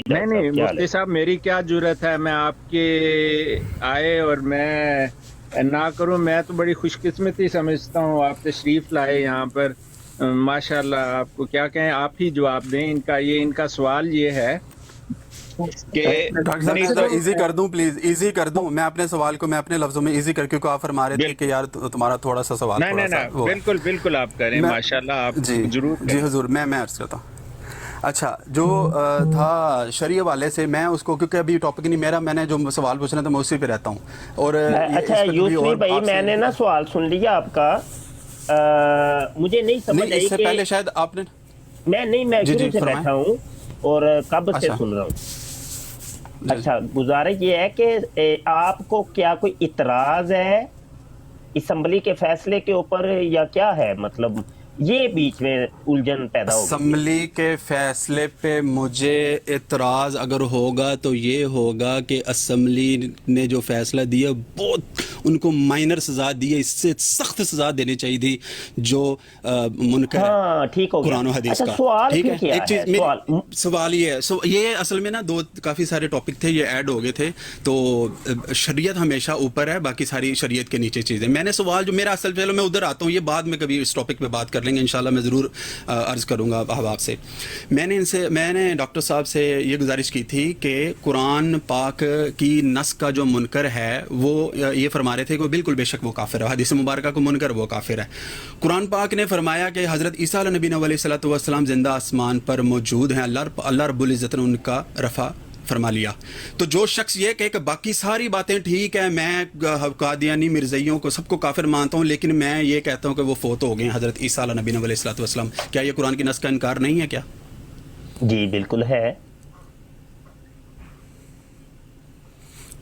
نہیں نہیں مفتی صاحب، میری کیا جرت ہے میں آپ کے آئے اور میں نہ کروں؟ میں تو بڑی خوش قسمتی سمجھتا ہوں آپ تشریف لائے یہاں پر۔ ماشاء اللہ، آپ کو کیا کہیں، آپ ہی جواب دیں ان کا سوال یہ ہے کہ ڈاکٹر صاحب نہیں میں تو ذرا ایزی کر دوں، پلیز ایزی کر دوں میں اپنے سوال کو، میں اپنے لفظوں میں ایزی کر، کیونکہ آپ فرما رہے تھے کہ بالکل، یار تمہارا تھوڑا سا سوال نہیں تھوڑا نہیں سا نہیں، وہ ہے۔ بالکل بالکل آپ کریں، میں ماشاء اللہ آپ جی ضرور جی کریں۔ حضور، میں عرض کرتا ہوں۔ اچھا، جو تھا شرعی والے سے، میں اس کو، کیونکہ ابھی ٹاپک نہیں میرا، میں نے جو سوال پوچھنا تھا میں اسی پہ رہتا ہوں، اور یہ اچھا اس پہ کبھی یوسفی اور بھائی، آپ میں سے نے نا سوال سن لیا آپ کا، مجھے نہیں سمجھ نہیں، اس آئی سے کہ پہلے شاید آپ نے میں جی شروع جی سے فرمائیں۔ بیٹھا ہوں اور کب سے اچھا سن رہا ہوں۔ جی اچھا، گزارش یہ ہے کہ آپ کو کیا کوئی اعتراض ہے اسمبلی کے فیصلے کے اوپر، یا کیا ہے مطلب یہ بیچ میں الجھن پیدا ہو گئی ہے؟ اسمبلی کے فیصلے پہ مجھے اعتراض اگر ہوگا تو یہ ہوگا کہ اسمبلی نے جو فیصلہ دیا بہت ان کو مائنر سزا دی ہے، اس سے سخت سزا دینی چاہیے تھی جو منکر ہے ہاں ٹھیک ہو گیا۔ قرآن و حدیث اچھا کا، سوال ٹھیک پھر ہے؟ ایک کیا ہے؟ چیز میری سوال یہ ہے، یہ اصل میں نا کافی سارے ٹاپک تھے، یہ ایڈ ہو گئے تھے، تو شریعت ہمیشہ اوپر ہے، باقی ساری شریعت کے نیچے چیزیں۔ میں نے سوال جو میرا اصل، چلو میں ادھر آتا ہوں، یہ بعد میں کبھی اس ٹاپک پہ بات کر لیں گے انشاءاللہ، میں ضرور عرض کروں گا احباب سے۔ میں نے ڈاکٹر صاحب سے یہ گزارش کی تھی کہ قرآن پاک کی نص کا جو منکر ہے وہ یہ فرما رہے تھے کہ بالکل بے شک وہ کافر ہے، حدیث مبارکہ کو منکر وہ کافر ہے۔ قرآن پاک نے فرمایا کہ حضرت عیسیٰ علیہ نبی علیہ الصلوۃ والسلام زندہ آسمان پر موجود ہیں، اللہ رب العزت نے ان کا رفع فرما لیا۔ تو جو شخص یہ کہے کہ باقی ساری باتیں ٹھیک ہیں، میں قادیانی مرزائیوں کو سب کو کافر مانتا ہوں، لیکن میں یہ کہتا ہوں کہ وہ فوت ہو گئے ہیں حضرت عیسیٰ علیہ نبی علیہ الصلوۃ والسلام، کیا یہ قرآن کی نص کا انکار نہیں ہے کیا؟ جی بالکل ہے۔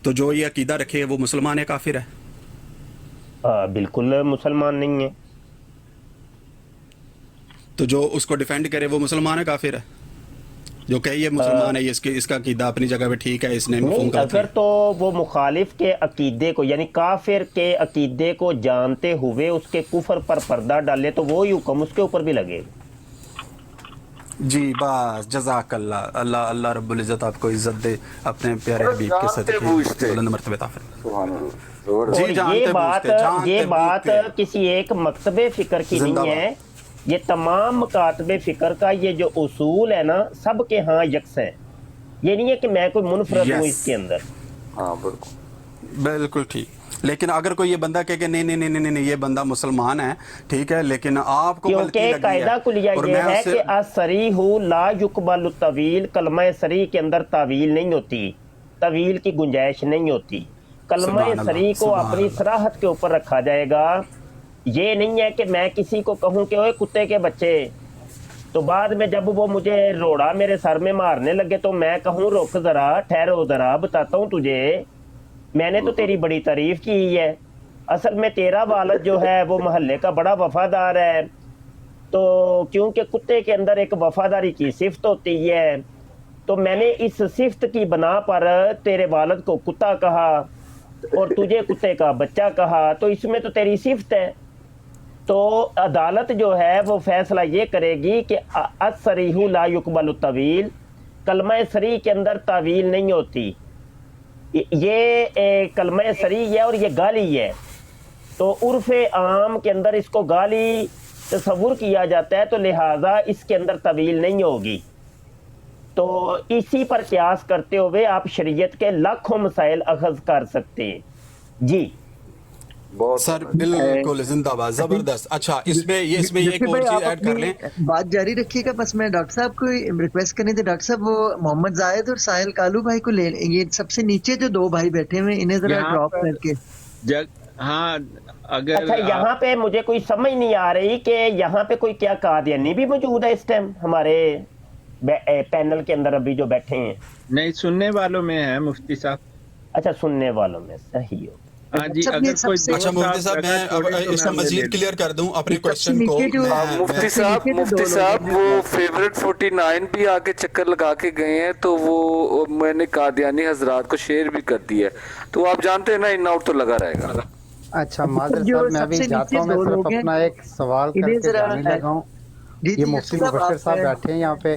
تو جو یہ عقیدہ رکھے وہ مسلمان ہے، کافر ہے؟ بالکل مسلمان نہیں ہے۔ تو جو اس کو ڈیفینڈ کرے وہ مسلمان ہے، کافر ہے؟ جو کہ یہ مسلمان ہے، اس کا عقیدہ اپنی جگہ پہ ٹھیک ہے، اس نے مفہوم نہیں، غلط اگر لیا۔ تو وہ مخالف کے عقیدے کو، یعنی کافر کے عقیدے کو جانتے ہوئے اس کے کفر پر پردہ ڈالے تو وہی حکم اس کے اوپر بھی لگے گا۔ جی بس، جزاک اللہ رب العزت آپ کو عزت دے اپنے پیارے حبیب کے جانتے صدقے، بوجھتے، بلند مرتبہ عطا فرمائے۔ سبحان اللہ۔ جی اور جانتے بوجھتے، یہ جانتے بات بوجھتے، کسی ایک مکتب فکر کی زندہ نہیں ہے، باد۔ یہ تمام مکاتب فکر کا یہ جو اصول ہے نا، سب کے ہاں یکساں ہے۔ یہ نہیں ہے کہ میں کوئی منفرد ہوں یس، اس کے اندر۔ ہاں بالکل بالکل ٹھیک۔ لیکن اگر کوئی یہ بندہ کہے کہ نہیں نہیں نہیں نہیں نہیں، یہ بندہ مسلمان ہے، ٹھیک ہے، لیکن آپ کو غلطی کیونکہ لگی ہے قاعدہ کلیہ اور یہ میں ہے اس سے، کہ الصریح لا یقبل الطویل، کلمہ صریح کے اندر تعویل نہیں ہوتی، طویل کی گنجائش نہیں ہوتی۔ کلمہ سبحان اللہ، صریح کو سبحان اپنی اللہ، صراحت کے اوپر رکھا جائے گا۔ یہ نہیں ہے کہ میں کسی کو کہوں کہ اوے کتے کے بچے، تو بعد میں جب وہ مجھے روڑا میرے سر میں مارنے لگے تو میں کہوں رک ذرا، ٹھہرو ذرا، بتاتا ہوں تجھے، میں نے تو تیری بڑی تعریف کی ہے، اصل میں تیرا والد جو ہے وہ محلے کا بڑا وفادار ہے، تو کیونکہ کتے کے اندر ایک وفاداری کی صفت ہوتی ہے، تو میں نے اس صفت کی بنا پر تیرے والد کو کتا کہا اور تجھے کتے کا بچہ کہا، تو اس میں تو تیری صفت ہے۔ تو عدالت جو ہے وہ فیصلہ یہ کرے گی کہ الصریح لا یقبل الطویل، کلمہ صریح کے اندر تعویل نہیں ہوتی، یہ کلمہ صریح ہے اور یہ گالی ہے، تو عرف عام کے اندر اس کو گالی تصور کیا جاتا ہے، تو لہٰذا اس کے اندر تعویل نہیں ہوگی۔ تو اسی پر قیاس کرتے ہوئے آپ شریعت کے لاکھوں مسائل اخذ کر سکتے ہیں۔ جی بہت سر بالکل زندہ باد، زبردست۔ اچھا، اس میں ایک اور چیز ایڈ کر لیں۔ بات جاری رکھیے گا، بس میں ڈاکٹر صاحب کو ریکویسٹ کرنی تھی، ڈاکٹر صاحب وہ محمد زاہد اور ساحل کالو بھائی کو لے لیں، یہ سب سے نیچے جو دو بھائی بیٹھے ہوئے انہیں ذرا یہاں ڈراپ پر کر کے۔ ہاں اگر اچھا، یہاں پہ مجھے کوئی سمجھ نہیں آ رہی کہ یہاں پہ کوئی کیا قادیانی بھی موجود ہے اس ٹائم ہمارے پینل کے اندر ابھی جو بیٹھے ہیں؟ نہیں، سننے والوں میں ہے مفتی صاحب۔ اچھا، سننے والوں میں صحیح ہو۔ ہاں جی، سب اگر یہ کوئی سب سے اچھا مفتی صاحب، جگہ چھوڑے میں تو اس کا میں لے مزید لوں۔ کلیئر کر دوں اپنے سب سے کوشچن کو۔ نیچے جو مفتی سب سے نیچے جو دو لوگ صاحب ہیں، وہ فیوریٹ 49 بھی آگے چکر لگا کے گئے ہیں، تو وہ میں نے قادیانی حضرات کو شیئر بھی کر دی ہے، تو آپ جانتے ہیں نا، ان آؤٹ تو لگا رہے گا۔ اچھا معذر جو صاحب، میں سب بھی سے جاتا نیچے ہوں، میں دو صرف لوگ ہیں اپنا ایک سوال کر انہیں کے ذرا جانے لگا ہوں۔ جی یہ جی مفتی صاحب مبشر آپ صاحب بیٹھے ہیں یہاں پہ،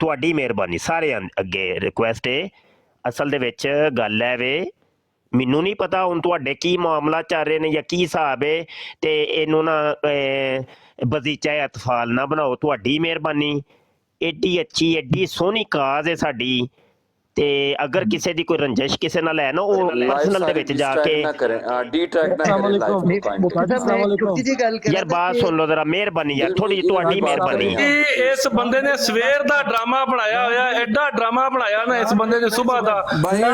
ਤੁਹਾਡੀ ਮਿਹਰਬਾਨੀ ਸਾਰੇ ਅੱਗੇ ਰਿਕੁਐਸਟ ਹੈ। ਅਸਲ ਦੇ ਵਿੱਚ ਗੱਲ ਹੈ ਵੇ, ਮੈਨੂੰ ਨਹੀਂ ਪਤਾ ਹੁਣ ਤੁਹਾਡੇ ਕੀ ਮਾਮਲਾ ਚੱਲ ਰਹੇ ਨੇ ਜਾਂ ਕੀ ਹਿਸਾਬ ਹੈ, ਤੇ ਇਹਨੂੰ ਨਾ ਬਜ਼ੀਚਾ ਅਤਫਾਲ ਨਾ ਬਣਾਓ। ਤੁਹਾਡੀ ਮਿਹਰਬਾਨੀ, ਐਡੀ ਅੱਛੀ ਐਡੀ ਸੋਹਣੀ ਕਾਜ਼ ਹੈ ਸਾਡੀ, ਤੇ ਅਗਰ ਕਿਸੇ ਦੀ ਕੋਈ ਰੰਜਿਸ਼ ਕਿਸੇ ਨਾਲ ਹੈ ਨਾ, ਉਹ ਪਰਸਨਲ ਦੇ ਵਿੱਚ ਜਾ ਕੇ ਯਾਰ ਬਾਤ ਸੁਣ ਲਓ ਜ਼ਰਾ, ਮਿਹਰਬਾਨੀ ਯਾਰ, ਥੋੜੀ ਤੁਹਾਡੀ ਮਿਹਰਬਾਨੀ। ਇਸ ਬੰਦੇ ਨੇ ਸਵੇਰ ਦਾ ਡਰਾਮਾ ਬਣਾਇਆ ਹੋਇਆ, ਐਡਾ ਡਰਾਮਾ ਬਣਾਇਆ ਨਾ ਇਸ ਬੰਦੇ ਨੇ ਸੁਬਾਹ ਦਾ,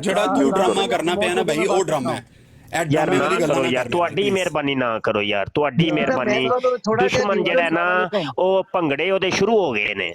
ਜਿਹੜਾ ਤੂੰ ਡਰਾਮਾ ਕਰਨਾ ਪਿਆ ਨਾ ਭਾਈ, ਉਹ ਡਰਾਮਾ ਹੈ। ਐਡ ਯਾਰ ਡਰਾਮੇ ਨਾ ਵਾਲੀ ਗੱਲਾਂ ਕਰੋ ਨਾ ਯਾਰ, ਕਰਨਾ, ਤੁਹਾਡੀ please। ਮਿਹਰਬਾਨੀ ਨਾ ਕਰੋ ਯਾਰ, ਤੁਹਾਡੀ ਮਿਹਰਬਾਨੀ। ਮੈਂ ਤੁਹਾਨੂੰ ਥੋੜ੍ਹਾ ਜਿਹਾ ਦੁਸ਼ਮਨ ਜਿਹੜਾ ਨਾ ਜਵਾਬ ਉਹ ਭੰਗੜੇ ਉਹਦੇ ਸ਼ੁਰੂ ਹੋ ਗਏ ਨੇ,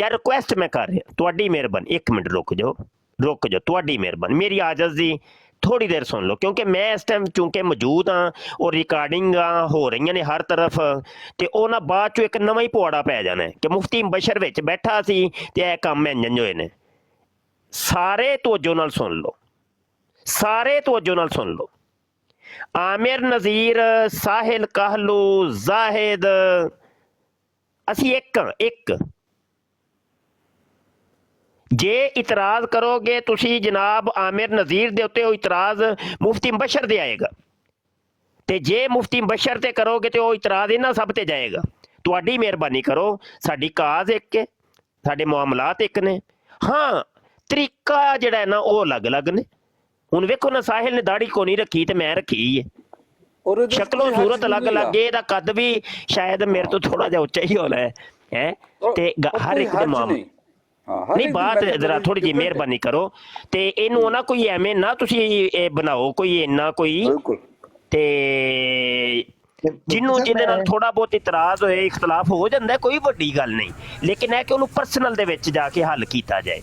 ਯਾਰ ਰਿਕੁਐਸਟ ਮੈਂ ਕਰ ਰਿਹਾ, ਤੁਹਾਡੀ ਮਿਹਰਬਾਨੀ, ਇੱਕ ਮਿੰਟ ਰੁਕ ਜਾਓ, ਤੁਹਾਡੀ ਮਿਹਰਬਾਨੀ, ਮੇਰੀ ਆਜਜ਼ ਦੀ ਥੋੜੀ ਦੇਰ ਸੁਣ ਲਓ, ਕਿਉਂਕਿ ਮੈਂ ਇਸ ਟਾਈਮ ਚੂੰਕਿ ਮੌਜੂਦ ਹਾਂ ਔਰ ਰਿਕਾਰਡਿੰਗਾਂ ਹੋ ਰਹੀਆਂ ਨੇ ਹਰ ਤਰਫ, ਤੇ ਉਹਨਾਂ ਬਾਅਦ ਚੋਂ ਇੱਕ ਨਵਾਂ ਹੀ ਪੁਆੜਾ ਪੈ ਜਾਣਾ ਹੈ ਕਿ ਮੁਫਤੀ ਬਸ਼ਰ ਵਿੱਚ ਬੈਠਾ ਸੀ ਤੇ ਇਹ ਕੰਮ ਇੰਜ ਹੋਏ ਨੇ। ਸਾਰੇ ਤਵੱਜੋ ਨਾਲ ਸੁਣ ਲਓ, ਸਾਰੇ ਤਵੱਜੋ ਨਾਲ ਸੁਣ ਲਓ। ਆਮਿਰ ਨਜ਼ੀਰ, ਸਾਹਿਲ ਕਾਹਲੂ, ਜ਼ਾਹਿਦ, ਅਸੀਂ ਇੱਕ ਜੇ ਇਤਰਾਜ਼ ਕਰੋਗੇ ਤੁਸੀਂ ਜਨਾਬ ਆਮਿਰ ਨਜ਼ੀਰ ਦੇ ਉੱਤੇ, ਉਹ ਇਤਰਾਜ਼ ਮੁਫਤੀ ਬਸ਼ਰ ਦੇ ਆਏਗਾ, ਤੇ ਜੇ ਮੁਫਤੀ ਬਸ਼ਰ ਤੇ ਕਰੋਗੇ ਤੇ ਉਹ ਇਤਰਾਜ਼ ਇਹਨਾਂ ਸਭ ਤੇ ਜਾਏਗਾ। ਤੁਹਾਡੀ ਮਿਹਰਬਾਨੀ ਕਰੋ, ਸਾਡੀ ਕਾਜ਼ ਇੱਕ ਹੈ, ਸਾਡੇ ਮਾਮਲਾਤ ਇੱਕ ਨੇ, ਹਾਂ ਤਰੀਕਾ ਜਿਹੜਾ ਹੈ ਨਾ ਉਹ ਅਲੱਗ-ਅਲੱਗ ਨੇ। ਹੁਣ ਵੇਖੋ ਨਾ, ਸਾਹਿਲ ਨੇ ਦਾੜੀ ਕੋ ਨਹੀਂ ਰੱਖੀ ਤੇ ਮੈਂ ਰੱਖੀ ਹੈ, ਸ਼ਕਲੋਂ ਸੂਰਤ ਅਲੱਗ-ਅਲੱਗ, ਇਹਦਾ ਕੱਦ ਵੀ ਸ਼ਾਇਦ ਮੇਰੇ ਤੋਂ ਥੋੜਾ ਜਿਹਾ ਉੱਚਾ ਹੀ ਹੋਣਾ ਹੈ ਤੇ ਹਰ ਇੱਕ ਦੇ ਮਾਮਲੇ ਨਹੀਂ। ਬਾਤ ਜ਼ਰਾ ਥੋੜੀ ਜਿਹੀ ਮਿਹਰਬਾਨੀ ਕਰੋ, ਤੇ ਇਹਨੂੰ ਨਾ ਕੋਈ ਐਵੇਂ ਨਾ ਤੁਸੀਂ ਇਹ ਬਣਾਓ ਕੋਈ ਇੰਨਾ ਕੋਈ, ਤੇ ਜਿਹਨੂੰ ਜਿਹਦੇ ਨਾਲ ਥੋੜਾ ਬਹੁਤ ਇਤਰਾਜ਼ ਹੋਏ, ਇਖਤਲਾਫ ਹੋ ਜਾਂਦਾ, ਕੋਈ ਵੱਡੀ ਗੱਲ ਨਹੀਂ, ਲੇਕਿਨ ਇਹ ਕਿ ਉਹਨੂੰ ਪਰਸਨਲ ਦੇ ਵਿੱਚ ਜਾ ਕੇ ਹੱਲ ਕੀਤਾ ਜਾਏ,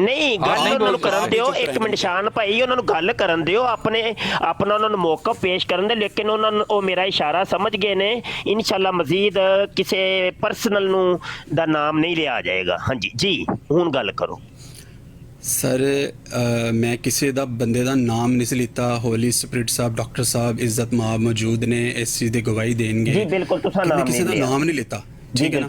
ਨਹੀਂ ਗੱਲ ਉਹਨਾਂ ਨੂੰ ਕਰਨ ਦਿਓ, ਇੱਕ ਮਿੰਟ ਸ਼ਾਨ ਭਾਈ, ਉਹਨਾਂ ਨੂੰ ਗੱਲ ਕਰਨ ਦਿਓ, ਆਪਣਾ ਉਹਨਾਂ ਨੂੰ ਮੌਕਾ ਪੇਸ਼ ਕਰਨ ਦੇ, ਲੇਕਿਨ ਉਹਨਾਂ ਨੂੰ ਉਹ ਮੇਰਾ ਇਸ਼ਾਰਾ ਸਮਝ ਗਏ ਨੇ। ਇਨਸ਼ਾਅੱਲਾ ਮਜ਼ੀਦ ਕਿਸੇ ਪਰਸਨਲ ਨੂੰ ਦਾ ਨਾਮ ਨਹੀਂ ਲਿਆ ਜਾਏਗਾ। ਹਾਂਜੀ ਜੀ, ਹੁਣ ਗੱਲ ਕਰੋ। ਸਰ ਮੈਂ ਕਿਸੇ ਦਾ ਬੰਦੇ ਦਾ ਨਾਮ ਨਹੀਂ ਸੀ ਲਿੱਤਾ। ਹੋਲੀ ਸਪਿਰਿਟ ਸਾਹਿਬ, ਡਾਕਟਰ ਸਾਹਿਬ, ਇੱਜ਼ਤ ਮਾਬ ਮੌਜੂਦ ਨੇ, ਇਸ ਚੀਜ਼ ਦੀ ਗਵਾਹੀ ਦੇਣਗੇ। ਜੀ ਬਿਲਕੁਲ, ਤੁਸੀਂ ਨਾਮ ਕਿਸੇ ਦਾ ਨਾਮ ਨਹੀਂ ਲਿੱਤਾ, ਠੀਕ ਹੈ ਨਾ।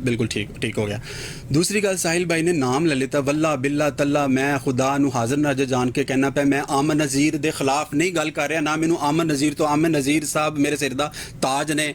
ਬਿਲਕੁਲ ਠੀਕ ਹੋ ਗਿਆ। ਦੂਸਰੀ ਗੱਲ, ਸਾਹਿਲ ਭਾਈ ਨੇ ਨਾਮ ਲੈ ਲਿੱਤਾ, ਵੱਲਾ ਬਿੱਲਾ ਤੱਲਾ, ਮੈਂ ਖੁਦਾ ਨੂੰ ਹਾਜ਼ਰ ਨਾਜ਼ਰ ਜਾਣ ਕੇ ਕਹਿਣਾ ਪਿਆ, ਮੈਂ ਆਮਨ ਨਜ਼ੀਰ ਦੇ ਖਿਲਾਫ ਨਹੀਂ ਗੱਲ ਕਰ ਰਿਹਾ, ਨਾ ਮੈਨੂੰ ਆਮਨ ਨਜ਼ੀਰ ਤੋਂ, ਆਮਨ ਨਜ਼ੀਰ ਸਾਹਿਬ ਮੇਰੇ ਸਿਰ ਦਾ ਤਾਜ ਨੇ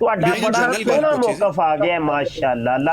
ਤੁਹਾਡਾ ਬੜਾ ਸੋਹਣਾ ਮੌਕਫ ਆ ਗਿਆ, ਮਾਸ਼ਾਅੱਲਾ, ਅੱਲਾਹ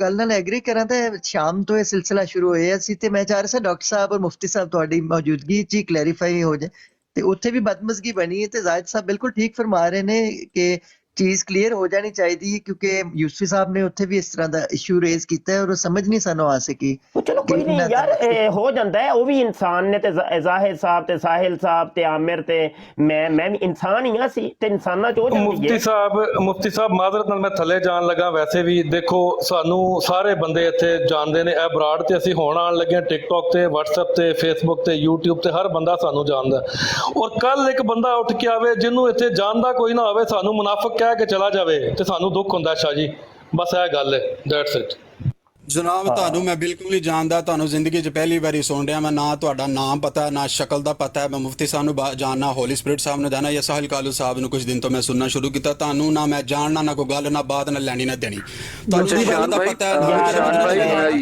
ਗੱਲ ਨਾਲ ਐਗਰੀ ਕਰਾਂ ਤੇ ਸ਼ਾਮ ਤੋਂ ਇਹ ਸਿਲਸਿਲਾ ਸ਼ੁਰੂ ਹੋਇਆ ਸੀ, ਤੇ ਮੈਂ ਚਾਹ ਰਿਹਾ ਸੀ ਡਾਕਟਰ ਸਾਹਿਬ ਔਰ ਮੁਫਤੀ ਸਾਹਿਬ ਤੁਹਾਡੀ ਮੌਜੂਦਗੀ 'ਚ ਹੀ ਕਲੈਰੀਫਾਈ ਹੋ ਜਾਏ, ਤੇ ਉੱਥੇ ਵੀ ਬਦਮਜ਼ਗੀ ਬਣੀ ਹੈ, ਤੇ ਜ਼ਾਹਿਦ ਸਾਹਿਬ ਬਿਲਕੁਲ ਠੀਕ ਫਰਮਾ ਰਹੇ ਨੇ ਕਿ ਚੀਜ਼ ਕਲੀਅਰ ਹੋ ਜਾਣੀ ਚਾਹੀਦੀ ਹੈ, ਕਿਉਂਕਿ ਯੂਸਫੀ ਸਾਹਿਬ ਨੇ ਉੱਥੇ ਵੀ ਇਸ ਤਰ੍ਹਾਂ ਦਾ ਇਸ਼ੂ ਰੇਜ਼ ਕੀਤਾ ਹੈ ਔਰ ਉਹ ਸਮਝ ਨਹੀਂ ਸਾਨੂੰ ਆ ਸਕੀ। ਚਲੋ ਕੋਈ ਨਹੀਂ ਯਾਰ, ਹੋ ਜਾਂਦਾ ਹੈ, ਉਹ ਵੀ ਇਨਸਾਨ ਨੇ, ਤੇ ਜ਼ਾਹਿਦ ਸਾਹਿਬ ਤੇ ਸਾਹਿਲ ਸਾਹਿਬ ਤੇ ਆਮਿਰ ਤੇ ਮੈਂ ਵੀ ਇਨਸਾਨ ਹੀ ਆ, ਸੀ ਤੇ ਇਨਸਾਨਾਂ ਚ ਹੋ ਜਾਂਦੀ ਹੈ। ਮੁਫਤੀ ਸਾਹਿਬ ਮਾਜ਼ਰਤ ਨਾਲ ਮੈਂ ਥੱਲੇ ਜਾਣ ਲੱਗਾ, ਵੈਸੇ ਵੀ ਦੇਖੋ ਸਾਨੂੰ ਸਾਰੇ ਬੰਦੇ ਇੱਥੇ ਜਾਣਦੇ ਨੇ, ਇਹ ਬਰਾੜ ਤੇ ਅਸੀਂ ਹੁਣ ਆਉਣ ਲੱਗੇ ਟਿਕਟੌਕ ਤੇ, WhatsApp ਤੇ, Facebook ਤੇ, YouTube ਤੇ, ਹਰ ਬੰਦਾ ਸਾਨੂੰ ਜਾਣਦਾ। ਔਰ ਕੱਲ ਇੱਕ ਬੰਦਾ ਉੱਠ ਕੇ ਆਵੇ ਜਿਹਨੂੰ ਇੱਥੇ ਜਾਣਦਾ ਕੋਈ ਨਾ ਹੋਵੇ, ਸਾਨੂੰ ਮੁਨਾਫਿਕ ਕਹਿ ਕੇ ਚਲਾ ਜਾਵੇ, ਤੇ ਸਾਨੂੰ ਦੁੱਖ ਹੁੰਦਾ ਸ਼ਾਹ ਜੀ, ਬਸ ਇਹ ਗੱਲ ਹੈ, ਦੈਟਸ ਇਟ। ਜਨਾਬ ਤੁਹਾਨੂੰ ਮੈਂ ਬਿਲਕੁਲ ਨਹੀਂ ਜਾਣਦਾ, ਤੁਹਾਨੂੰ ਜ਼ਿੰਦਗੀ 'ਚ ਪਹਿਲੀ ਵਾਰੀ ਸੁਣ ਰਿਹਾ ਮੈਂ, ਨਾ ਤੁਹਾਡਾ ਨਾਮ ਪਤਾ, ਨਾ ਸ਼ਕਲ ਦਾ ਪਤਾ ਹੈ। ਮੈਂ ਮੁਫਤੀ ਸਾਹਿਬ ਨੂੰ ਜਾਣਨਾ, ਹੋਲੀ ਸਪਿਰਿਟ ਸਾਹਿਬ ਨੂੰ ਜਾਣਨਾ, ਜਾਂ ਸਾਹਿਲ ਕਾਲੂ ਸਾਹਿਬ ਨੂੰ ਕੁਝ ਦਿਨ ਤੋਂ ਮੈਂ ਸੁਣਨਾ ਸ਼ੁਰੂ ਕੀਤਾ। ਤੁਹਾਨੂੰ ਨਾ ਮੈਂ ਜਾਣਨਾ, ਨਾ ਕੋਈ ਗੱਲ, ਨਾ ਬਾਤ, ਨਾ ਲੈਣੀ ਨਾ ਦੇਣੀ। ਤੁਹਾਨੂੰ ਗੱਲ ਦਾ ਪਤਾ ਹੈ,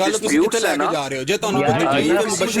ਗੱਲ ਤੁਸੀਂ ਕਿੱਥੇ ਲੈ ਕੇ ਜਾ ਰਹੇ ਹੋ? ਜੇ ਤੁਹਾਨੂੰ ਕੋਈ ਤਕਲੀਫ ਹੈ ਮੁਬਸ਼ਰ,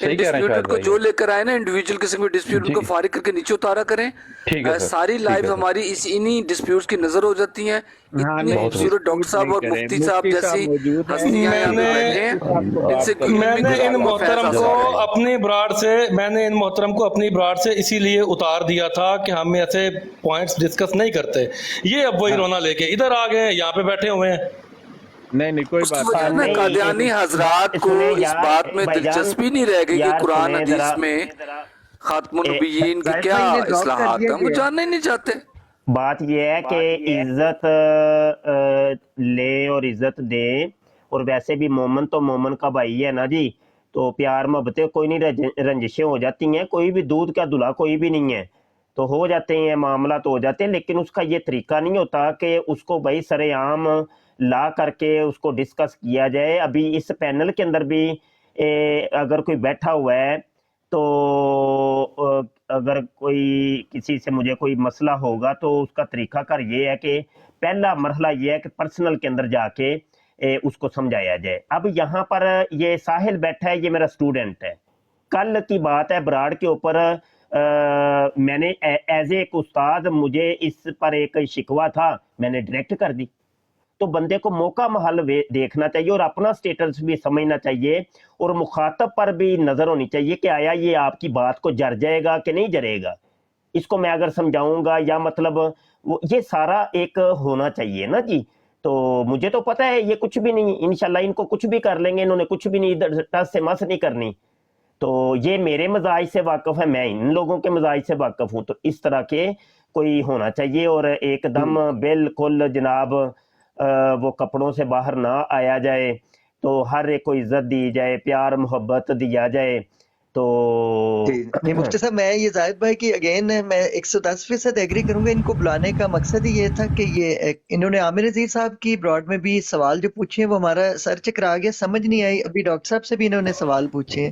صحیح کہہ رہے ہیں ڈسپیوٹڈ شاہد کو بھائی جو لے کر آئے نا انڈیویجول قسم کے ڈسپیوٹ ان کو فارغ کر کے نیچے اتارا کریں. ٹھیک ہے سر، ساری ٹھیک ہے لائف سر. ہماری انہی ڈسپیوٹس کی نظر ہو جاتی ہیں. ہاں اتنی نہیں خوبصورت ڈاکٹر صاحب اور کریں. مفتی صاحب مفتی جیسی موجود ہیں. ہستیاں یہاں پہ بیٹھے ہیں. ان سے میں نے ان محترم کو جزاک اللہ. اپنی براڈ سے اسی لیے اتار دیا تھا کہ ہم ایسے پوائنٹس ڈسکس نہیں کرتے. یہ اب وہی رونا لے کے ادھر آ گئے ہیں، یہاں پہ بیٹھے ہوئے ہیں. نہیں کوئی اس کی بات وجہ نہیں. میں نہیں، قادیانی حضرات کو سنیں اس یار، بات میں بھائی جان، دلچسپی نہیں رہ گئی کہ یار قرآن سنیں حدیث ذرا، میں خاتم النبیین کی زاہد کیا بھائی نے ڈراپ کر اصلاحات دیا ہیں وہ گیا. جاننا ہی نہیں چاہتے. بات یہ ہے کہ عزت لے اور عزت دے، اور ویسے بھی مومن تو مومن کا بھائی ہے نا جی، تو پیار محبتیں کوئی نہیں، رنجشیں ہو جاتی ہیں، کوئی بھی دودھ کا دلہا کوئی بھی نہیں ہے، تو ہو جاتے ہیں معاملات ہو جاتے ہیں، لیکن اس کا یہ طریقہ نہیں ہوتا کہ اس کو بھائی سر عام لا کر کے اس کو ڈسکس کیا جائے. ابھی اس پینل کے اندر بھی اگر کوئی بیٹھا ہوا ہے تو اگر کوئی کسی سے مجھے کوئی مسئلہ ہوگا تو اس کا طریقہ کار یہ ہے کہ پہلا مرحلہ یہ ہے کہ پرسنل کے اندر جا کے اس کو سمجھایا جائے. اب یہاں پر یہ ساحل بیٹھا ہے، یہ میرا اسٹوڈنٹ ہے. کل کی بات ہے براڈ کے اوپر میں نے ایز ایک استاد مجھے اس پر ایک شکوہ تھا، میں نے ڈائریکٹ کر دی. تو بندے کو موقع محل دیکھنا چاہیے اور اپنا سٹیٹس بھی سمجھنا چاہیے، اور مخاطب پر بھی نظر ہونی چاہیے کہ آیا یہ آپ کی بات کو جر جائے گا کہ نہیں جرے گا. اس کو میں اگر سمجھاؤں گا یا مطلب یہ سارا ایک ہونا چاہیے نا جی. تو مجھے تو پتہ ہے یہ کچھ بھی نہیں، انشاءاللہ ان کو کچھ بھی کر لیں گے، انہوں نے کچھ بھی نہیں ادھر ٹس سے مس نہیں کرنی. تو یہ میرے مزاج سے واقف ہے، میں ان لوگوں کے مزاج سے واقف ہوں. تو اس طرح کے کوئی ہونا چاہیے، اور ایک دم بالکل جناب وہ کپڑوں سے باہر نہ آیا جائے، تو ہر ایک کو عزت دی جائے، پیار محبت دیا جائے. تو نہیں مفتی صاحب، میں یہ زاہد بھائی کی اگین میں 110% ایگری کروں گا. ان کو بلانے کا مقصد ہی یہ تھا کہ یہ انہوں نے عامر نذیر صاحب کی براڈ میں بھی سوال جو پوچھے ہیں وہ ہمارا سر چکرا گیا، سمجھ نہیں آئی. ابھی ڈاکٹر صاحب سے بھی انہوں نے سوال پوچھے ہیں،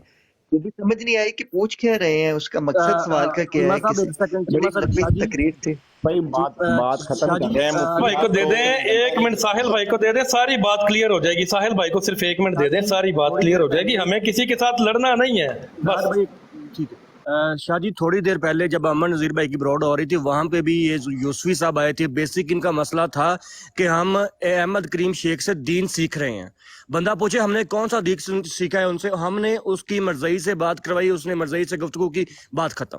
وہ بھی سمجھ نہیں آئی کہ پوچھ کیا رہے ہیں، اس کا مقصد سوال کا کیا ہے. بڑی لمبی تقریر تھی. بھائی بات ختم کر رہے ہیں. بھائی کو دے دیں 1 منٹ، ساحل بھائی کو دے دیں، ساری بات کلیئر ہو جائے گی. ساحل بھائی کو صرف 1 منٹ دے دیں، ساری بات کلیئر ہو جائے گی. ہمیں کسی کے ساتھ لڑنا نہیں ہے بس. ٹھیک ہے. شاہ جی تھوڑی دیر پہلے جب امن نذیر بھائی کی براڈ ہو رہی تھی وہاں پہ بھی یہ یوسفی صاحب آئے تھے. بیسک ان کا مسئلہ تھا کہ ہم احمد کریم شیخ سے دین سیکھ رہے ہیں. بندہ پوچھے ہم نے کون سا دین سیکھا ہے ان سے، ہم نے اس کی مرزئی سے بات کروائی، اس نے مرزئی سے گفتگو کی، بات ختم.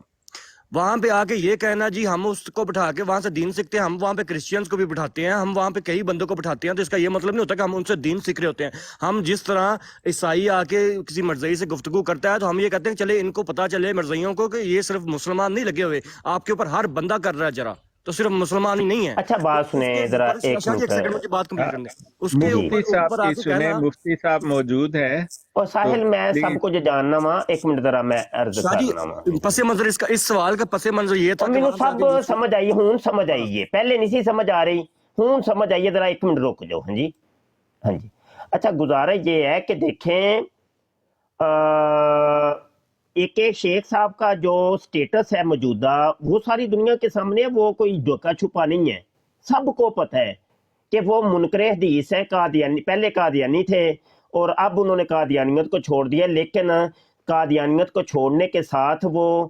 وہاں پہ آ کے یہ کہنا جی ہم اس کو بٹھا کے وہاں سے دین سیکھتے ہیں، ہم وہاں پہ کرسچینز کو بھی بٹھاتے ہیں، ہم وہاں پہ کئی بندوں کو بٹھاتے ہیں، تو اس کا یہ مطلب نہیں ہوتا کہ ہم ان سے دین سیکھ رہے ہوتے ہیں. ہم جس طرح عیسائی آ کے کسی مرزئی سے گفتگو کرتا ہے تو ہم یہ کہتے ہیں چلے ان کو پتہ چلے مرزئیوں کو کہ یہ صرف مسلمان نہیں لگے ہوئے، آپ کے اوپر ہر بندہ کر رہا ہے جرا، تو صرف مسلمان ہی نہیں ہے. اچھا بات سنیں ذرا، ایک سیکنڈ مجھے بات کمپلیٹ کرنے اس کے مفتی صاحب کی سنیں، مفتی صاحب موجود ہیں. اور ساحل میں سب کو جو جاننا وا 1 منٹ ذرا میں عرض کرنا وا. پس منظر اس کا اس سوال کا پس منظر یہ تھا مینوں سب سمجھ آئی، ہوں سمجھ آئی، یہ پہلے نہیں سی سمجھ آ رہی، ہوں سمجھ آئیے. ذرا 1 منٹ رک جاؤ. ہاں جی ہاں جی. اچھا گزارش یہ ہے کہ دیکھیں ایک شیخ صاحب کا جو سٹیٹس ہے موجودہ وہ ساری دنیا کے سامنے ہے، وہ کوئی ڈھکا چھپا نہیں ہے، سب کو پتہ ہے کہ وہ منکر حدیث ہیں. قادیانی پہلے قادیانی تھے اور اب انہوں نے قادیانیت کو چھوڑ دیا، لیکن قادیانیت کو چھوڑنے کے ساتھ وہ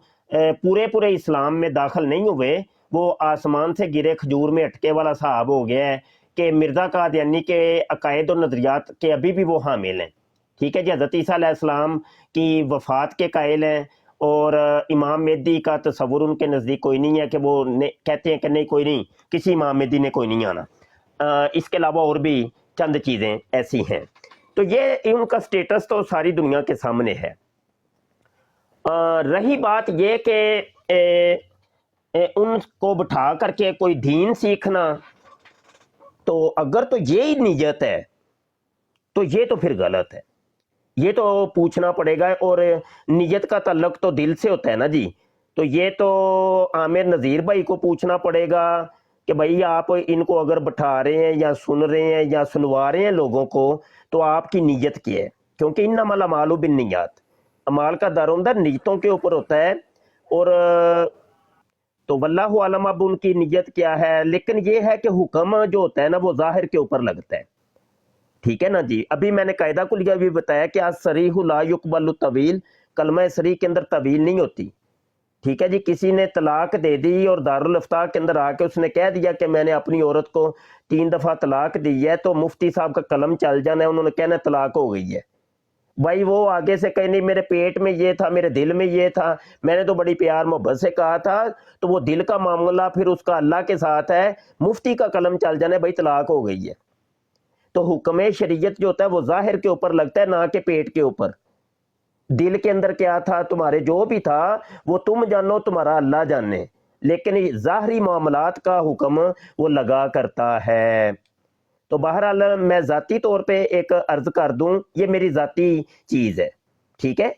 پورے اسلام میں داخل نہیں ہوئے. وہ آسمان سے گرے کھجور میں اٹکے والا صاحب ہو گیا ہے کہ مرزا قادیانی کے عقائد و نظریات کے ابھی بھی وہ حامل ہیں. ٹھیک ہے جی. حضرت عیسیٰ علیہ السلام کی وفات کے قائل ہیں، اور امام مہدی کا تصور ان کے نزدیک کوئی نہیں ہے، کہ وہ کہتے ہیں کہ نہیں کوئی نہیں، کسی امام مہدی نے کوئی نہیں آنا. اس کے علاوہ اور بھی چند چیزیں ایسی ہیں. تو یہ ان کا سٹیٹس تو ساری دنیا کے سامنے ہے. رہی بات یہ کہ ان کو بٹھا کر کے کوئی دین سیکھنا، تو اگر تو یہی نیت ہے تو یہ تو پھر غلط ہے. یہ تو پوچھنا پڑے گا، اور نیت کا تعلق تو دل سے ہوتا ہے نا جی. تو یہ تو عامر نذیر بھائی کو پوچھنا پڑے گا کہ بھائی آپ ان کو اگر بٹھا رہے ہیں یا سن رہے ہیں یا سنوا رہے ہیں لوگوں کو، تو آپ کی نیت کیا ہے؟ کیونکہ انما الاعمال بالنیات، اعمال کا دارومدار نیتوں کے اوپر ہوتا ہے. اور تو واللہ عالم اب ان کی نیت کیا ہے. لیکن یہ ہے کہ حکم جو ہوتا ہے نا وہ ظاہر کے اوپر لگتا ہے. ٹھیک ہے نا جی. ابھی میں نے قاعدہ کلیہ بھی بتایا کہ الصریح لا یقبل الطویل، کلمہ صریح کے اندر طویل نہیں ہوتی. ٹھیک ہے جی. کسی نے طلاق دے دی اور دارالافتاء کے اندر آ کے اس نے کہہ دیا کہ میں نے اپنی عورت کو 3 دفعہ طلاق دی ہے، تو مفتی صاحب کا قلم چل جانا ہے، انہوں نے کہنا طلاق ہو گئی ہے. بھائی وہ آگے سے کہیں نہیں میرے پیٹ میں یہ تھا، میرے دل میں یہ تھا، میں نے تو بڑی پیار محبت سے کہا تھا، تو وہ دل کا معاملہ پھر اس کا اللہ کے ساتھ ہے. مفتی کا قلم چل جانا ہے بھائی طلاق ہو گئی ہے. تو حکم شریعت جو ہوتا ہے وہ ظاہر کے اوپر لگتا ہے، نہ کہ پیٹ کے اوپر. دل کے اندر کیا تھا تمہارے، جو بھی تھا وہ تم جانو، تمہارا اللہ جانے، لیکن ظاہری معاملات کا حکم وہ لگا کرتا ہے. تو بہرحال میں ذاتی طور پہ ایک عرض کر دوں، یہ میری ذاتی چیز ہے، ٹھیک ہے،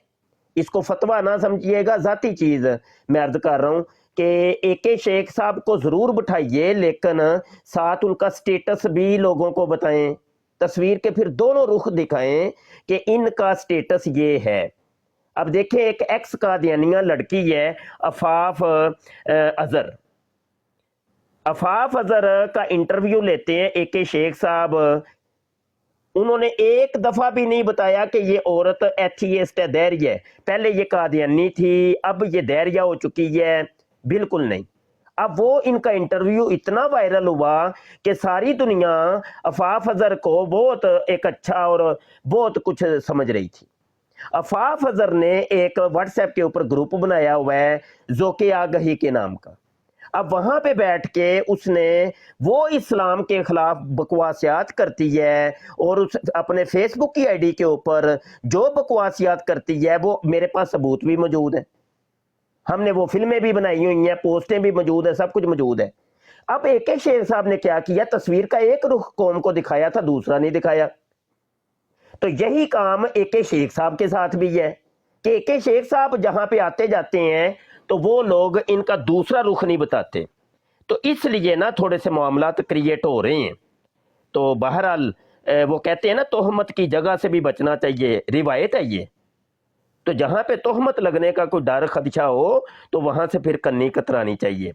اس کو فتویٰ نہ سمجھیے گا، ذاتی چیز میں عرض کر رہا ہوں کہ AK شیخ صاحب کو ضرور بٹھائیے، لیکن ساتھ ان کا سٹیٹس بھی لوگوں کو بتائیں، تصویر کے پھر دونوں رخ دکھائیں کہ ان کا سٹیٹس یہ ہے. اب دیکھیں ایک ایکس قادیانیہ لڑکی ہے عفاف اظہر، عفاف اظہر کا انٹرویو لیتے ہیں AK شیخ صاحب، انہوں نے ایک دفعہ بھی نہیں بتایا کہ یہ عورت ایتھیسٹ ہے، دہری ہے. پہلے یہ قادیانی تھی، اب یہ دہریہ ہو چکی ہے، بالکل نہیں. اب وہ ان کا انٹرویو اتنا وائرل ہوا کہ ساری دنیا عفاف اظہر کو بہت ایک اچھا اور بہت کچھ سمجھ رہی تھی. عفاف اظہر نے ایک واٹس ایپ کے اوپر گروپ بنایا ہوا ہے ذوق آگہی کے نام کا. اب وہاں پہ بیٹھ کے اس نے وہ اسلام کے خلاف بکواسیات کرتی ہے، اور اس اپنے فیس بک کی ID کے اوپر جو بکواسیات کرتی ہے وہ میرے پاس ثبوت بھی موجود ہے، ہم نے وہ فلمیں بھی بنائی ہوئی ہیں، پوسٹیں بھی موجود ہیں، سب کچھ موجود ہے. اب AK شیخ صاحب نے کیا کیا، تصویر کا ایک رخ قوم کو دکھایا تھا، دوسرا نہیں دکھایا. تو یہی کام AK شیخ صاحب کے ساتھ بھی ہے کہ AK شیخ صاحب جہاں پہ آتے جاتے ہیں تو وہ لوگ ان کا دوسرا رخ نہیں بتاتے. تو اس لیے نا تھوڑے سے معاملات کریٹ ہو رہے ہیں. تو بہرحال وہ کہتے ہیں نا تہمت کی جگہ سے بھی بچنا چاہیے، روایت ہے یہ. تو جہاں پہ تہمت لگنے کا کوئی ڈر خدشہ ہو تو وہاں سے پھر کنی کترانی چاہیے.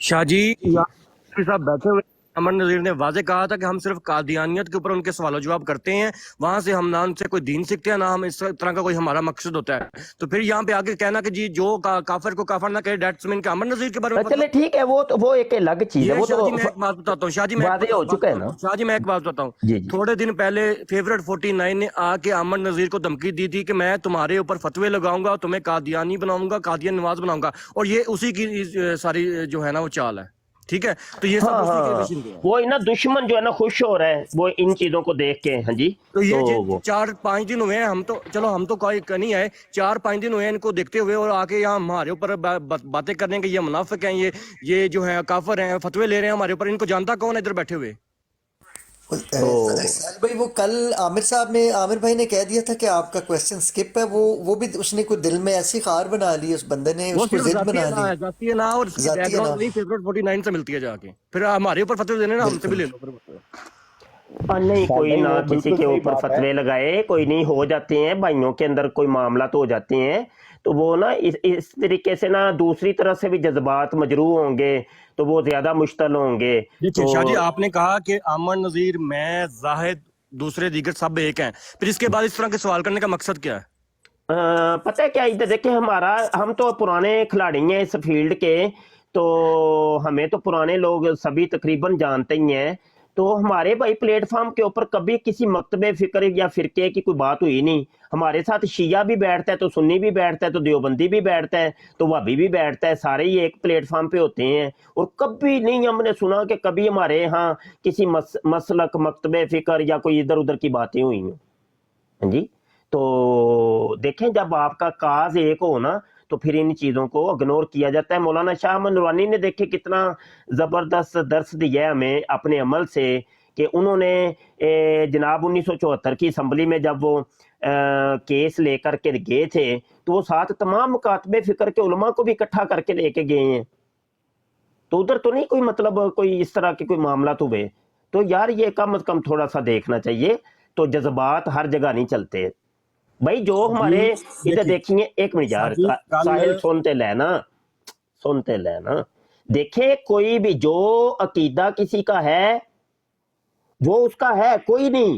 شاہ جی صاحب بیٹھے ہوئے امن نذیر نے واضح کہا تھا کہ ہم صرف قادیانیت کے اوپر ان کے سوال و جواب کرتے ہیں، وہاں سے ہم نہ ان سے کوئی دین سیکھتے ہیں، نہ ہم اس طرح کا کوئی ہمارا مقصد ہوتا ہے. تو پھر یہاں پہ آگے کہنا کہ جی جو کافر کو کافر نہ کہے، دیٹس مین کہ امن نذیر کے بارے میں چلے ٹھیک ہے، وہ ایک الگ چیز ہے. وہ تو میں ایک بات بتاتا ہوں شاہ جی، واضح ہو چکا ہے نا. شاہ جی میں ایک بات بتاتا ہوں، جی جی. تھوڑے دن پہلے فیورٹ 49 نے آ کے امن نذیر کو دھمکی دی تھی کہ میں تمہارے اوپر فتوے لگاؤں گا، تمہیں قادیانی بناؤں گا، قادیان نواز بناؤں گا، اور یہ اسی کی ساری جو ہے نا وہ چال ہے. ٹھیک ہے، تو یہ سب وہ نا دشمن جو ہے نا خوش ہو رہا ہے وہ ان چیزوں کو دیکھ کے. ہاں جی. تو یہ 4-5 دن ہوئے ہیں، ہم تو چلو ہم تو کوئی نہیں آئے، 4-5 دن ہوئے ہیں ان کو دیکھتے ہوئے، اور آ کے یہاں ہمارے اوپر باتیں کرنے کہ یہ منافق ہیں، یہ جو ہے کافر ہیں، فتوے لے رہے ہیں ہمارے اوپر. ان کو جانتا کون ہے ادھر بیٹھے ہوئے؟ بھائی وہ کل عامر بھائی نے کہہ دیا تھا کہ آپ کا کویسچن سکپ ہے، وہ بھی اس نے کوئی دل میں ایسی خار بنا لی، اس بندے نے اس کو ضد بنا لی. ذاتی ہے نا، اور بیک گراؤنڈ نہیں فیورٹ 49 سے ملتی ہے جا کے، پھر ہمارے اوپر فتوے دینے نا، ہم سے بھی لے لو. نہیں کوئی نہ کسی کے اوپر فتوے لگائے، کوئی نہیں، ہو جاتے ہیں بھائیوں کے اندر کوئی معاملات ہو جاتے ہیں، تو وہ نا اس طریقے سے نا دوسری طرح سے بھی جذبات مجروح ہوں گے تو وہ زیادہ مشتعل ہوں گے. شاہ جی آپ نے کہا کہ امن نذیر، میں، زاہد، دوسرے دیگر سب ایک ہیں، پھر اس کے بعد اس طرح کے سوال کرنے کا مقصد کیا ہے؟ پتہ ہے کیا، ادھر دیکھیں ہم تو پرانے کھلاڑی ہیں اس فیلڈ کے، تو ہمیں تو پرانے لوگ سبھی تقریباً جانتے ہی ہیں. تو ہمارے بھائی پلیٹ فارم کے اوپر کبھی کسی مکتبے فکر یا فرقے کی کوئی بات ہوئی نہیں. ہمارے ساتھ شیعہ بھی بیٹھتا ہے تو سنی بھی بیٹھتا ہے تو دیوبندی بھی بیٹھتا ہے تو وہابی بھی بیٹھتا ہے، سارے ہی ایک پلیٹ فارم پہ ہوتے ہیں. اور کبھی نہیں ہم نے سنا کہ کبھی ہمارے ہاں کسی مسلک مکتبے فکر یا کوئی ادھر ادھر کی باتیں ہوئی ہیں. ہاں جی. تو دیکھیں جب آپ کا کاز ایک ہو نا تو پھر ان چیزوں کو اگنور کیا جاتا ہے. مولانا شاہ احمد نورانی نے دیکھے کتنا زبردست درس دیا ہے ہمیں اپنے عمل سے، کہ انہوں نے جناب 1974 کی اسمبلی میں جب وہ کیس لے کر کے گئے تھے تو وہ ساتھ تمام مکاتبے فکر کے علماء کو بھی اکٹھا کر کے لے کے گئے ہیں. تو ادھر تو نہیں کوئی مطلب کوئی اس طرح کے کوئی معاملات ہوئے. تو یار یہ کم از کم تھوڑا سا دیکھنا چاہیے. تو جذبات ہر جگہ نہیں چلتے بھائی. جو ہمارے ادھر دیکھیے، ایک منٹ یار ساحل سنتے لینا، دیکھیں کوئی بھی جو عقیدہ کسی کا ہے وہ اس کا ہے، کوئی نہیں.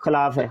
ਖਿਲਾਫ ਹੈ।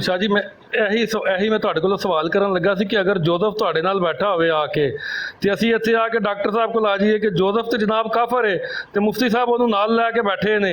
ਸ਼ਾਹ ਜੀ ਮੈਂ ਇਹੀ ਮੈਂ ਤੁਹਾਡੇ ਕੋਲੋਂ ਸਵਾਲ ਕਰਨ ਲੱਗਾ ਸੀ ਕਿ ਅਗਰ ਜੋਜ਼ਫ ਤੁਹਾਡੇ ਨਾਲ ਬੈਠਾ ਹੋਵੇ ਆ ਕੇ ਤੇ ਅਸੀਂ ਇੱਥੇ ਆ ਕੇ ਡਾਕਟਰ ਸਾਹਿਬ ਕੋਲ ਆ ਜਾਈਏ ਕਿ ਜੋਜ਼ਫ ਤੇ ਜਨਾਬ ਕਾਫਰ ਹੈ ਤੇ ਮੁਫਤੀ ਸਾਹਿਬ ਉਹਨੂੰ ਨਾਲ ਲੈ ਕੇ ਬੈਠੇ ਨੇ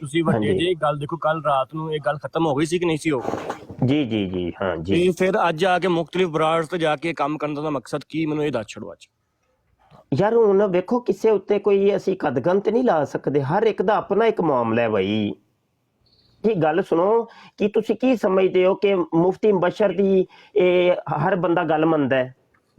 ਤੁਸੀਂ ਵੱਡੇ ਜੇ ਗੱਲ ਦੇਖੋ, ਕੱਲ ਰਾਤ ਨੂੰ ਇਹ ਗੱਲ ਖਤਮ ਹੋ ਗਈ ਸੀ ਕਿ ਨਹੀਂ ਸੀ? ਹੋ ਜੀ ਜੀ ਜੀ ਹਾਂ ਜੀ। ਤੇ ਫਿਰ ਅੱਜ ਆ ਕੇ ਮੁxtਲਿਫ ਬਰਾੜ ਤੇ ਜਾ ਕੇ ਕੰਮ ਕਰਨ ਦਾ ਮਕਸਦ ਕੀ, ਮੈਨੂੰ ਇਹ ਦੱਸ ਛੜੋ ਅੱਜ। ਯਾਰ ਹੁਣ ਵੇਖੋ ਕਿਸੇ ਉੱਤੇ ਕੋਈ ਅਸੀਂ ਕਦਗਨ ਤੇ ਨਹੀਂ ਲਾ ਸਕਦੇ, ਹਰ ਇੱਕ ਦਾ ਆਪਣਾ ਇੱਕ ਮਾਮਲਾ ਹੈ ਬਈ। ਇਹ ਗੱਲ ਸੁਣੋ ਕਿ ਤੁਸੀਂ ਕੀ ਸਮਝਦੇ ਹੋ ਕਿ ਮੁਫਤੀ ਮੁਬਸ਼ਰ ਦੀ ਹਰ ਬੰਦਾ ਗੱਲ ਮੰਨਦਾ ਹੈ?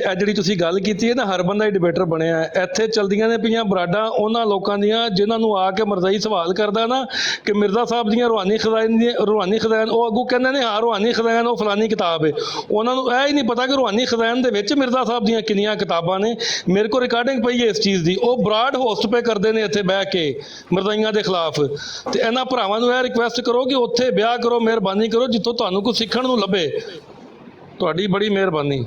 ਇਹ ਜਿਹੜੀ ਤੁਸੀਂ ਗੱਲ ਕੀਤੀ ਹੈ ਨਾ, ਹਰ ਬੰਦਾ ਹੀ ਡਿਬੇਟਰ ਬਣਿਆ ਹੈ। ਇੱਥੇ ਚਲਦੀਆਂ ਨੇ ਪਈਆਂ ਬਰਾਡਾਂ ਉਹਨਾਂ ਲੋਕਾਂ ਦੀਆਂ ਜਿਨ੍ਹਾਂ ਨੂੰ ਆ ਕੇ ਮਰਜ਼ਾਈ ਸਵਾਲ ਕਰਦਾ ਨਾ ਕਿ ਮਿਰਜ਼ਾ ਸਾਹਿਬ ਦੀਆਂ ਰੂਹਾਨੀ ਖਜ਼ਾਨ ਉਹ ਅੱਗੋਂ ਕਹਿੰਦੇ ਨੇ ਹਾਂ ਰੂਹਾਨੀ ਖਜ਼ਾਨ ਉਹ ਫਲਾਨੀ ਕਿਤਾਬ ਹੈ। ਉਹਨਾਂ ਨੂੰ ਇਹ ਹੀ ਨਹੀਂ ਪਤਾ ਕਿ ਰੂਹਾਨੀ ਖਜ਼ਾਨ ਦੇ ਵਿੱਚ ਮਿਰਜ਼ਾ ਸਾਹਿਬ ਦੀਆਂ ਕਿੰਨੀਆਂ ਕਿਤਾਬਾਂ ਨੇ। ਮੇਰੇ ਕੋਲ ਰਿਕਾਰਡਿੰਗ ਪਈ ਹੈ ਇਸ ਚੀਜ਼ ਦੀ, ਉਹ ਬਰਾਡ ਹੋਸਟ ਪੇ ਕਰਦੇ ਨੇ ਇੱਥੇ ਬਹਿ ਕੇ ਮਰਜ਼ਾਈਆਂ ਦੇ ਖਿਲਾਫ। ਤੇ ਇਹਨਾਂ ਭਰਾਵਾਂ ਨੂੰ ਇਹ ਰਿਕੁਐਸਟ ਕਰੋ ਕਿ ਉੱਥੇ ਵਿਆਹ ਕਰੋ, ਮਿਹਰਬਾਨੀ ਕਰੋ, ਜਿੱਥੋਂ ਤੁਹਾਨੂੰ ਕੁਝ ਸਿੱਖਣ ਨੂੰ ਲੱਭੇ। ਤੁਹਾਡੀ ਬੜੀ ਮਿਹਰਬਾਨੀ।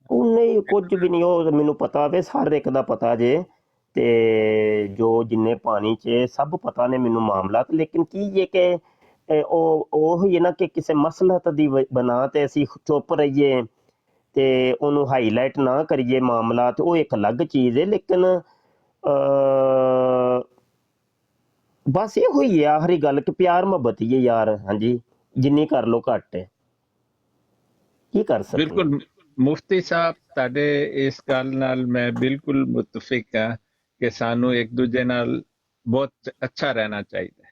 ਉਹ ਨਹੀਂ ਕੁਝ ਵੀ ਨਹੀਂ, ਉਹ ਮੈਨੂੰ ਪਤਾ ਵੇ, ਹਰ ਇੱਕ ਦਾ ਪਤਾ ਜੇ, ਤੇ ਜੋ ਜਿੰਨੇ ਪਾਣੀ 'ਚ ਸਭ ਪਤਾ ਨੇ ਮੈਨੂੰ ਮਾਮਲਾਤ। ਲੇਕਿਨ ਕੀ ਜੇ ਕਿ ਉਹ ਹੀ ਨਾ ਕਿ ਕਿਸੇ ਮਸਲਹਤ ਦੀ ਬਣਾ ਤੇ ਅਸੀਂ ਚੁੱਪ ਰਹੀਏ ਤੇ ਉਹਨੂੰ ਹਾਈਲਾਈਟ ਨਾ ਕਰੀਏ ਮਾਮਲਾ, ਤੇ ਉਹ ਇੱਕ ਅਲੱਗ ਚੀਜ਼ ਹੈ। ਲੇਕਿਨ ਬਸ ਇਹੋ ਹੀ ਹੈ ਆਖਰੀ ਗੱਲ ਕਿ ਪਿਆਰ ਮੁਹੱਬਤ ਹੀ ਹੈ ਯਾਰ। ਹਾਂਜੀ ਜਿੰਨੀ ਕਰ ਲੋ ਘੱਟ ਹੈ, ਕੀ ਕਰ ਸਕਦੇ। ਬਿਲਕੁਲ ਮੁਫਤੀ ਸਾਹਿਬ ਤੁਹਾਡੇ ਇਸ ਗੱਲ ਨਾਲ ਮੈਂ ਬਿਲਕੁਲ ਮੁਤਫਿਕ ਹਾਂ ਕਿ ਸਾਨੂੰ ਇੱਕ ਦੂਜੇ ਨਾਲ ਬਹੁਤ ਅੱਛਾ ਰਹਿਣਾ ਚਾਹੀਦਾ ਹੈ,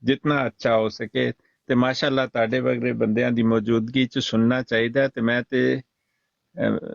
ਜਿੰਨਾ ਅੱਛਾ ਹੋ ਸਕੇ। ਤੇ ਮਾਸ਼ਾਅੱਲਾ ਤੁਹਾਡੇ ਵਰਗੇ ਬੰਦਿਆਂ ਦੀ ਮੌਜੂਦਗੀ 'ਚ ਸੁਣਨਾ ਚਾਹੀਦਾ। ਤੇ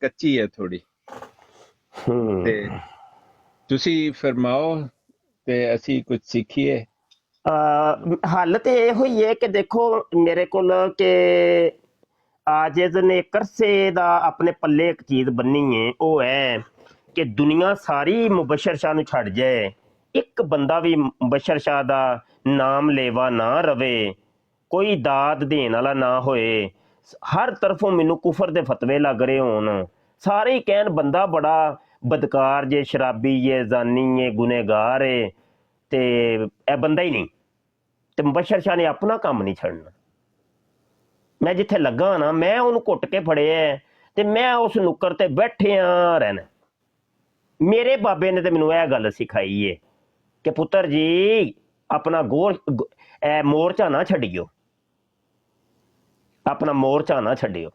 ਕੱਚੀ ਹੈ ਥੋੜੀ। ਤੇ ਤੁਸੀਂ ਫਰਮਾਓ ਤੇ ਅਸੀਂ ਕੁਝ ਸਿੱਖੀਏ। ਹੱਲ ਤੇ ਇਹੋ ਹੀ ਹੈ ਕਿ ਦੇਖੋ ਮੇਰੇ ਕੋਲ ਕਿ ਆਜਿਜ਼ ਨੇ ਕਰਸੇ ਦਾ ਆਪਣੇ ਪੱਲੇ ਇੱਕ ਚੀਜ਼ ਬੰਨੀ ਹੈ, ਉਹ ਹੈ ਕਿ ਦੁਨੀਆ ਸਾਰੀ ਮੁਬਸ਼ਰ ਸ਼ਾਹ ਨੂੰ ਛੱਡ ਜਾਏ, ਇੱਕ ਬੰਦਾ ਵੀ ਮੁਬਸ਼ਰ ਸ਼ਾਹ ਦਾ ਨਾਮ ਲੇਵਾ ਨਾ ਰਵੇ, ਕੋਈ ਦਾਦ ਦੇਣ ਵਾਲਾ ਨਾ ਹੋਏ। ਹਰ ਤਰਫੋਂ ਮੈਨੂੰ ਕੁਫਰ ਦੇ ਫਤਵੇ ਲੱਗ ਰਹੇ ਹੋਣ, ਸਾਰੇ ਹੀ ਕਹਿਣ ਬੰਦਾ ਬੜਾ ਬਦਕਾਰ ਜੇ, ਸ਼ਰਾਬੀ ਏ, ਜ਼ਾਨੀ ਏ, ਗੁਨੇਗਾਰ ਏ, ਤੇ ਇਹ ਬੰਦਾ ਹੀ ਨਹੀਂ। ਤੇ ਮੁਬਸ਼ਰ ਸ਼ਾਹ ਨੇ ਆਪਣਾ ਕੰਮ ਨਹੀਂ ਛੱਡਣਾ। ਮੈਂ ਜਿੱਥੇ ਲੱਗਾ ਨਾ, ਮੈਂ ਉਹਨੂੰ ਘੁੱਟ ਕੇ ਫੜਿਆ, ਤੇ ਮੈਂ ਉਸ ਨੁੱਕਰ ਤੇ ਬੈਠਿਆ ਰਹਿਣਾ। ਮੇਰੇ ਬਾਬੇ ਨੇ ਤੇ ਮੈਨੂੰ ਇਹ ਗੱਲ ਸਿਖਾਈ ਏ ਕਿ ਪੁੱਤਰ ਜੀ ਆਪਣਾ ਮੋਰਚਾ ਨਾ ਛੱਡਿਓ, ਆਪਣਾ ਮੋਰਚਾ ਨਾ ਛੱਡਿਓ।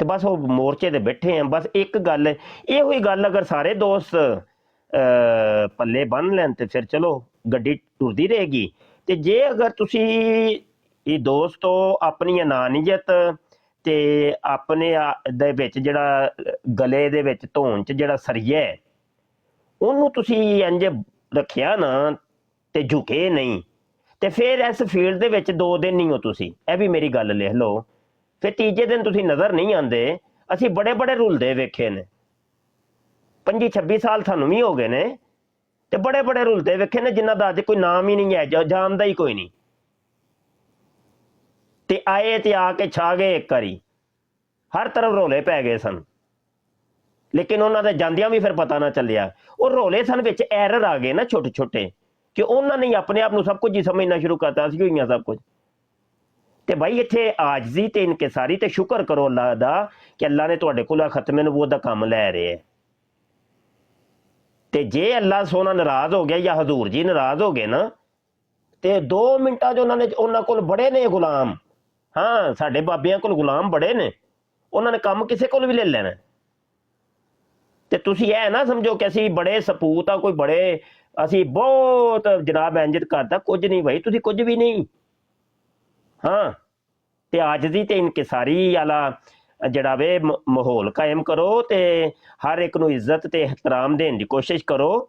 ਤੇ ਬਸ ਉਹ ਮੋਰਚੇ ਤੇ ਬੈਠੇ ਆ। ਬਸ ਇੱਕ ਗੱਲ, ਇਹੋ ਹੀ ਗੱਲ ਅਗਰ ਸਾਰੇ ਦੋਸਤ ਪੱਲੇ ਬੰਨ ਲੈਣ ਤੇ ਫਿਰ ਚਲੋ ਗੱਡੀ ਟੁਰਦੀ ਰਹੇਗੀ। ਤੇ ਜੇ ਅਗਰ ਤੁਸੀਂ ਇਹ ਦੋਸਤੋ ਆਪਣੀ ਅਨਾਨੀਅਤ ਤੇ ਆਪਣੇ ਦੇ ਵਿੱਚ ਜਿਹੜਾ ਗਲੇ ਦੇ ਵਿੱਚ ਧੌਣ 'ਚ ਜਿਹੜਾ ਸਰੀਆ ਹੈ ਉਹਨੂੰ ਤੁਸੀਂ ਇੰਝ ਰੱਖਿਆ ਨਾ ਤੇ ਝੁਕੇ ਨਹੀਂ, ਤੇ ਫਿਰ ਇਸ ਫੀਲਡ ਦੇ ਵਿੱਚ 2 ਦਿਨ ਨਹੀਂ ਹੋ ਤੁਸੀਂ, ਇਹ ਵੀ ਮੇਰੀ ਗੱਲ ਲਿਖ ਲਓ। ਫਿਰ ਤੀਜੇ ਦਿਨ ਤੁਸੀਂ ਨਜ਼ਰ ਨਹੀਂ ਆਉਂਦੇ। ਅਸੀਂ ਬੜੇ ਬੜੇ ਰੁਲਦੇ ਵੇਖੇ ਨੇ, 25-26 ਸਾਲ ਸਾਨੂੰ ਵੀ ਹੋ ਗਏ ਨੇ, ਤੇ ਬੜੇ ਬੜੇ ਰੁਲਦੇ ਵੇਖੇ ਨੇ ਜਿਨ੍ਹਾਂ ਦਾ ਅੱਜ ਕੋਈ ਨਾਮ ਹੀ ਨਹੀਂ ਹੈ, ਜਾਣਦਾ ਹੀ ਕੋਈ ਨਹੀਂ। ਤੇ ਆਏ ਤੇ ਆ ਕੇ ਛਾ ਗਏ ਇੱਕ ਵਾਰੀ, ਹਰ ਤਰਫ ਰੋਲੇ ਪੈ ਗਏ ਸਨ, ਲੇਕਿਨ ਉਹਨਾਂ ਦੇ ਜਾਂਦਿਆਂ ਵੀ ਫਿਰ ਪਤਾ ਨਾ ਚੱਲਿਆ। ਉਹ ਰੋਲੇ ਸਨ ਵਿੱਚ ਐਰਰ ਆ ਗਏ ਨਾ ਛੋਟੇ ਛੋਟੇ, ਕਿ ਉਹਨਾਂ ਨੇ ਆਪਣੇ ਆਪ ਨੂੰ ਸਭ ਕੁਝ ਹੀ ਸਮਝਣਾ ਸ਼ੁਰੂ ਕਰਤਾ ਸੀ ਹੋਈਆਂ ਸਭ ਕੁਝ। ਤੇ ਭਾਈ ਇੱਥੇ ਆਜਜ਼ੀ ਤੇ ਇਨਕਿਸਾਰੀ ਤੇ ਸ਼ੁਕਰ ਕਰੋ ਅੱਲਾਹ ਦਾ ਕਿ ਅੱਲਾਹ ਨੇ ਤੁਹਾਡੇ ਕੋਲ ਖਤਮੇ ਨਬੂਵਤ ਦਾ ਕੰਮ ਲੈ ਰਹੇ ਹੈ। ਤੇ ਜੇ ਅੱਲਾਹ ਸੋਨਾ ਨਾਰਾਜ਼ ਹੋ ਗਿਆ ਜਾਂ ਹਜ਼ੂਰ ਜੀ ਨਾਰਾਜ਼ ਹੋ ਗਏ ਨਾ, ਤੇ 2 ਮਿੰਟਾਂ 'ਚ ਉਹਨਾਂ ਕੋਲ ਬੜੇ ਨੇ ਗੁਲਾਮ। ਹਾਂ, ਸਾਡੇ ਬਾਬਿਆਂ ਕੋਲ ਗੁਲਾਮ ਬੜੇ ਨੇ, ਉਹਨਾਂ ਨੇ ਕੰਮ ਕਿਸੇ ਕੋਲ ਵੀ ਲੈ ਲੈਣਾ। ਤੇ ਤੁਸੀਂ ਇਹ ਨਾ ਸਮਝੋ ਕਿ ਅਸੀਂ ਬੜੇ ਸਪੂਤ ਆ, ਕੋਈ ਬੜੇ ਅਸੀਂ ਬਹੁਤ ਜਨਾਬ ਇੰਜਤ ਕਰਦਾ, ਕੁਝ ਨਹੀਂ ਭਾਈ, ਤੁਸੀਂ ਕੁਝ ਵੀ ਨਹੀਂ। ਹਾਂ, ਤੇ ਆਜਜ਼ੀ ਤੇ ਇਨਕਿਸਾਰੀ ਵਾਲਾ ਜਿਹੜਾ ਵੇ ਮਾਹੌਲ ਕਾਇਮ ਕਰੋ ਤੇ ਹਰ ਇੱਕ ਨੂੰ ਇੱਜ਼ਤ ਤੇ ਇhtਰਾਮ ਦੇਣ ਦੀ ਕੋਸ਼ਿਸ਼ ਕਰੋ।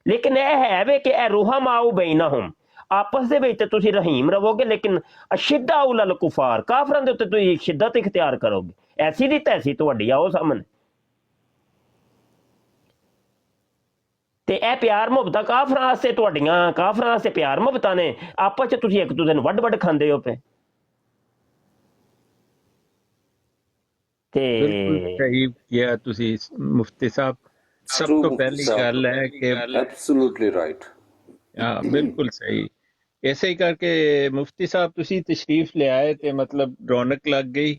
ਲੇਕਿਨ ਇਹ ਹੈ ਵੇ ਕਿ ਇਹ ਰੂਹਾਮਾਉ ਬੈਨਹੁਮ, ਆਪਸ ਦੇ ਵਿੱਚ ਤੇ ਤੁਸੀਂ ਰਹੀਮ ਰਹੋਗੇ, ਲੇਕਿਨ ਅਸ਼ਿੱਦਾ ਉਲਲ ਕੁਫਾਰ, ਕਾਫਰਾਂ ਦੇ ਉੱਤੇ ਤੁਸੀਂ ਸ਼ਿੱਦਤ ਇਖਤਿਆਰ ਕਰੋਗੇ। ਐਸੀ ਦੀ ਤੈਸੀ ਤੁਹਾਡੀ ਆਓ ਸਾਹਮਣੇ। ਤੇ ਇਹ ਪਿਆਰ ਮੁਹੱਬਤਾਂ ਕਾਫਰਾਂ ਵਾਸਤੇ, ਤੁਹਾਡੀਆਂ ਕਾਫਰਾਂ ਵਾਸਤੇ ਪਿਆਰ ਮੁਹੱਬਤਾਂ ਨੇ, ਆਪਸ 'ਚ ਤੁਸੀਂ ਇੱਕ ਦੂਜੇ ਨੂੰ ਵੱਢ ਖਾਂਦੇ ਹੋ ਪਏ। ਤੇ ਸਹੀ ਕਿਹਾ ਤੁਸੀਂ ਮੁਫਤੀ ਸਾਹਿਬ। ਸਭ ਤੋਂ ਪਹਿਲੀ ਗੱਲ ਹੈ ਕਿ ਐਬਸੋਲੂਟਲੀ ਰਾਈਟ, ਹਾਂ ਬਿਲਕੁਲ ਸਹੀ। ਇਸੇ ਹੀ ਕਰਕੇ ਮੁਫਤੀ ਸਾਹਿਬ ਤੁਸੀਂ ਤਸ਼ਰੀਫ ਲੈ ਆਏ ਤੇ ਮਤਲਬ ਰੌਣਕ ਲੱਗ ਗਈ।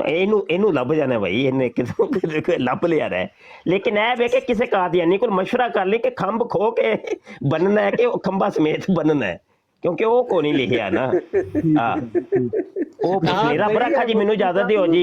ਇਹਨੂੰ ਲੱਭ ਜਾਣਾ ਭਾਈ, ਇਹਨੇ ਕਿਤੇ ਲੱਭ ਲਿਆ ਹੈ। ਲੇਕਿਨ ਇਹ ਵੇ ਕਿ ਕਿਸੇ ਕਾਦੀਆਨੀ ਕੋਲ ਮਸ਼ਵਰਾ ਕਰ ਲਈ ਕਿ ਖੰਭ ਖੋ ਕੇ ਬੰਨਣਾ ਹੈ ਕਿ ਉਹ ਖੰਭਾ ਸਮੇਤ ਬੰਨਣਾ ਹੈ, ਕਿਉਂਕਿ ਉਹ ਕੋ ਨਹੀਂ ਲਿਖਿਆ ਨਾ ਹਾਂ ਉਹ ਪੁੱਛ ਰੱਬ ਰੱਖਾ ਜੀ ਮੈਨੂੰ ਇਜਾਜ਼ਤ ਦਿਓ ਜੀ